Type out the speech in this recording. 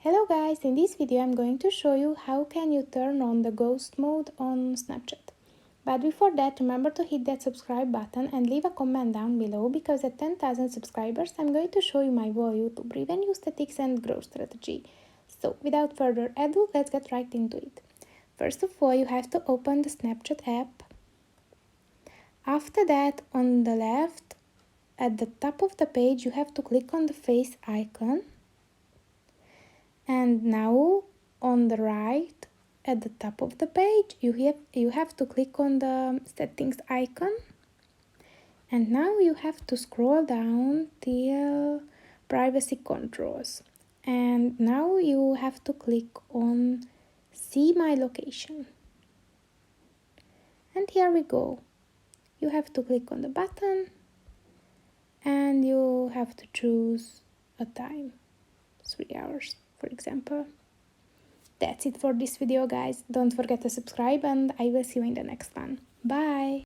Hello guys, in this video I'm going to show you how can you turn on the ghost mode on Snapchat. But before that, remember to hit that subscribe button and leave a comment down below, because at 10,000 subscribers I'm going to show you my whole YouTube revenue statistics and growth strategy. So without further ado, let's get right into it. First of all, you have to open the Snapchat app. After that, on the left, at the top of the page, you have to click on the face icon. And now on the right at the top of the page you have to click on the settings icon, and now you have to scroll down till privacy controls, and now you have to click on see my location. And here we go. You have to click on the button and you have to choose a time, 3 hours for example. That's it for this video guys. Don't forget to subscribe and I will see you in the next one. Bye!